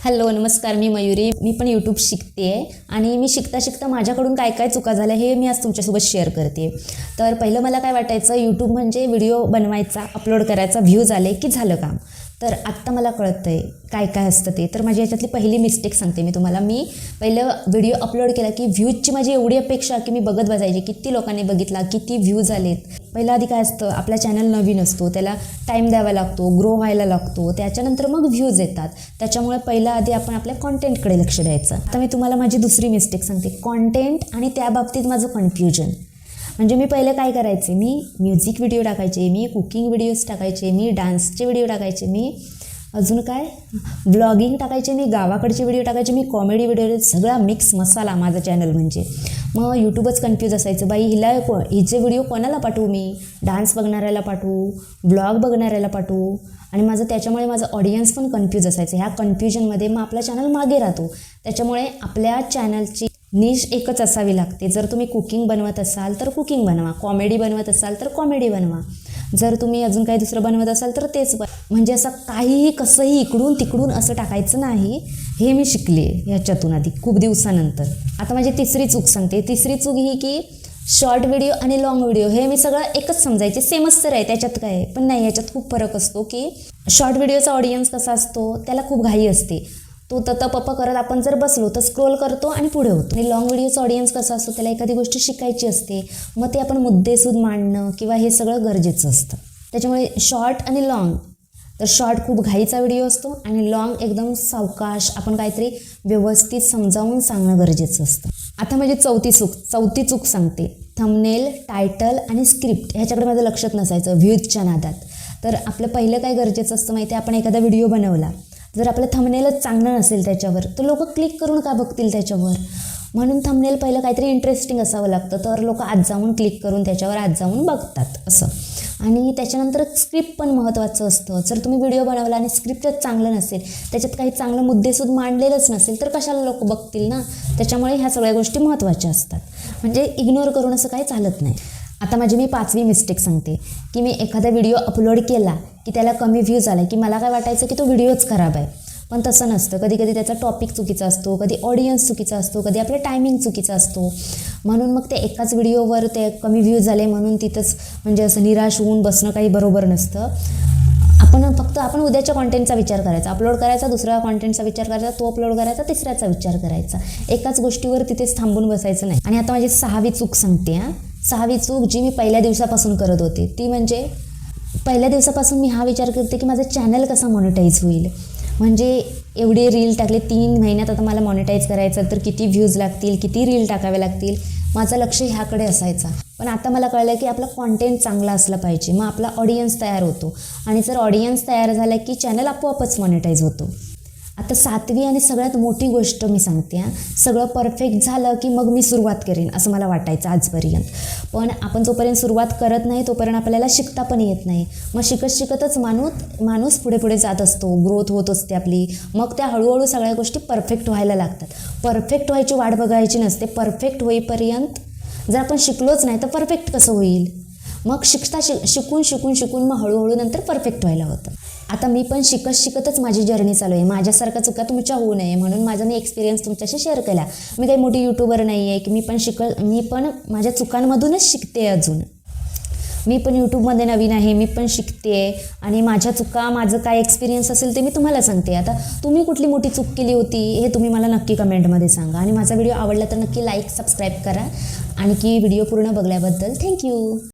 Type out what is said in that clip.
Hello नमस्कार, मी मयुरी. मी पण YouTube शिकते आहे आणि मी शिकता शिकता माझ्याकडून काय काय चुका झाल्या हे मी आज तुमच्यासोबत शेअर करते. तर पहिलं मला काय वाटायचं, यूट्यूब म्हणजे व्हिडिओ बनवायचा, अपलोड करायचा, व्ह्यूज आले की झालं काम. तर आत्ता मला कळतं आहे काय काय असतं ते. तर माझी याच्यातली पहिली मिस्टेक सांगते मी तुम्हाला. मी पहिलं व्हिडिओ अपलोड केला की व्ह्यूजची माझी एवढी अपेक्षा की मी बघत बसायची किती लोकांनी बघितला, किती व्ह्यूज आलेत. पहिलं आधी काय असतं, आपला चॅनल नवीन असतो, त्याला टाईम द्यावा लागतो, ग्रो व्हायला लागतो, त्याच्यानंतर मग व्ह्यूज येतात. त्याच्यामुळे पहिला आधी आपण आपल्या कॉन्टेंटकडे लक्ष द्यायचं. आता मी तुम्हाला माझी दुसरी मिस्टेक सांगते, कॉन्टेंट आणि त्या बाबतीत माझं कन्फ्युजन. म्हणजे मी पहिले काय करायचे, मी म्युझिक व्हिडिओ टाकायचे, मी कुकिंग व्हिडिओज टाकायचे, मी डान्सचे व्हिडिओ टाकायचे, मी अजून काय व्लॉगिंग टाकायचे, मी गावाकडचे व्हिडिओ टाकायचे, मी कॉमेडी व्हिडिओ, सगळा मिक्स मसाला माझा चॅनल म्हणजे. मग यूट्यूबच कन्फ्यूज असायचं, बाई हिचे व्हिडिओ कोणाला पाठवू, मी डान्स बघणाऱ्याला पाठवू, व्लॉग बघणाऱ्याला पाठवू. आणि त्याच्यामुळे माझं ऑडियन्स पण कन्फ्यूज असायचं. ह्या कन्फ्युजनमध्ये मग आपला चॅनल मागे राहतो. त्याच्यामुळे आपल्या चॅनलची निश एकच असावी लागते. जर तुम्ही कुकिंग बनवत असाल तर कुकिंग बनवा, कॉमेडी बनवत असाल तर कॉमेडी बनवा, जर तुम्ही अजून काही दुसरं बनवत असाल तर तेच म्हणजे असं काहीही कसंही इकडून तिकडून असं टाकायचं नाही. हे मी शिकले याच्यातून आधी खूप दिवसानंतर. आता माझी तिसरी चूक सांगते. तिसरी चूक ही की शॉर्ट व्हिडिओ आणि लाँग व्हिडिओ हे मी सगळं एकच समजायचे, सेमच तर आहे, त्याच्यात काय आहे. पण नाही, याच्यात खूप फरक असतो. की शॉर्ट व्हिडिओचा ऑडियन्स कसा असतो, त्याला खूप घाई असते. तो पप्पा करत आपण जर बसलो तर स्क्रोल करतो आणि पुढे होतो. आणि लाँग व्हिडिओचा ऑडियन्स कसा असतो, त्याला एखादी गोष्ट शिकायची असते, मग ते आपण मुद्देसूद मांडणं किंवा हे सगळं गरजेचं असतं. त्याच्यामुळे शॉर्ट आणि लाँग, तर शॉर्ट खूप घाईचा व्हिडिओ असतो आणि लाँग एकदम सावकाश आपण काहीतरी व्यवस्थित समजावून सांगणं गरजेचं असतं. आता म्हणजे चौथी चूक सांगते, थंबनेल, टायटल आणि स्क्रिप्ट ह्याच्याकडे माझं लक्षात नसायचं व्ह्यूजच्या नादात. तर आपलं पहिलं काय गरजेचं असतं माहिती आहे, आपण एखादा व्हिडिओ बनवला, जर आपलं थंबनेलच चांगलं नसेल त्याच्यावर तर लोक क्लिक करून का बघतील त्याच्यावर. म्हणून थंबनेल पहिलं काहीतरी इंटरेस्टिंग असावं लागतं, तर लोक आत जाऊन क्लिक करून त्याच्यावर आत जाऊन बघतात असं. आणि त्याच्यानंतर स्क्रिप्ट पण महत्त्वाचं असतं. जर तुम्ही व्हिडिओ बनवला आणि स्क्रिप्टच चांगलं नसेल, त्याच्यात काही चांगलं मुद्देसूद मांडलेलंच नसेल तर कशाला लोक बघतील ना. त्याच्यामुळे ह्या सगळ्या गोष्टी महत्त्वाच्या असतात. म्हणजे इग्नोर करून असं काही चालत नाही. आता मी पाचवी मिस्टेक सांगते की मी एखादा व्हिडिओ अपलोड केला की त्याला कमी व्ह्यूज आला की मला काय वाटायचं की तो व्हिडिओच खराब आहे. पण तसं नसतं. कधी कधी त्याचा टॉपिक चुकीचा असतो, कधी ऑडियन्स चुकीचा असतो, कधी आपलं टायमिंग चुकीचा असतो. म्हणून मग ते एकाच व्हिडिओवर ते कमी व्ह्यूज आले म्हणून तिथंच म्हणजे असं निराश होऊन बसणं काही बरोबर नसतं. आपण उद्याच्या कॉन्टेंटचा विचार करायचा, अपलोड करायचा, दुसऱ्या कॉन्टेंटचा विचार करायचा, तो अपलोड करायचा, तिसऱ्याचा विचार करायचा. एकाच गोष्टीवर तिथेच थांबून बसायचं नाही. आणि आता माझी सहावी चूक सांगते. सहावी चूक जी मी पहिल्या दिवसापासून करत होते ती म्हणजे, पहिल्या दिवसापासून मी हा विचार करते की माझं चॅनल कसा मॉनिटाईज होईल. म्हणजे एवढे रील टाकले 3 महिन्यात, आता मला मॉनिटाईज करायचं तर किती व्ह्यूज लागतील, किती रील टाकावे लागतील, माझं लक्ष ह्याकडे असायचा. पण आता मला कळलं की आपला कॉन्टेंट चांगला असला पाहिजे, मग आपला ऑडियन्स तयार होतो. आणि जर ऑडियन्स तयार झाला की चॅनल आपोआपच मॉनिटाईज होतो. आता 7वी आणि सगळ्यात मोठी गोष्ट मी सांगते, सगळं परफेक्ट झालं की मग मी सुरुवात करेन असं मला वाटायचं आजपर्यंत. पण आपण जोपर्यंत सुरुवात करत नाही तोपर्यंत आपल्याला शिकता पण येत नाही. मग शिकतच माणूस पुढे जात असतो, ग्रोथ होत असते आपली. मग त्या हळूहळू सगळ्या गोष्टी परफेक्ट व्हायला लागतात. परफेक्ट व्हायची वाट बघायची नसते. परफेक्ट होईपर्यंत जर आपण शिकलोच नाही तर परफेक्ट कसं होईल. मग शिकून मग हळूहळू नंतर परफेक्ट व्हायला होतं. आता मी पण शिकतच माझी जर्नी चालू आहे. माझ्यासारख्या चुका तुमच्या होऊ नये म्हणून माझा मी एक्सपिरियन्स तुमच्याशी शेअर केला. मी काही मोठी यूट्यूबर नाही आहे की मी पण माझ्या चुकांमधूनच शिकते. अजून मी पण यूट्यूबमध्ये नवीन आहे, मी पण शिकते आणि माझ्या चुका, माझं काय एक्सपिरियन्स असेल ते मी तुम्हाला सांगते. आता तुम्ही कुठली मोठी चूक केली होती हे तुम्ही मला नक्की कमेंटमध्ये सांगा. आणि माझा व्हिडिओ आवडला तर नक्की लाईक, सबस्क्राईब करा. आणखी व्हिडिओ पूर्ण बघल्याबद्दल थँक्यू.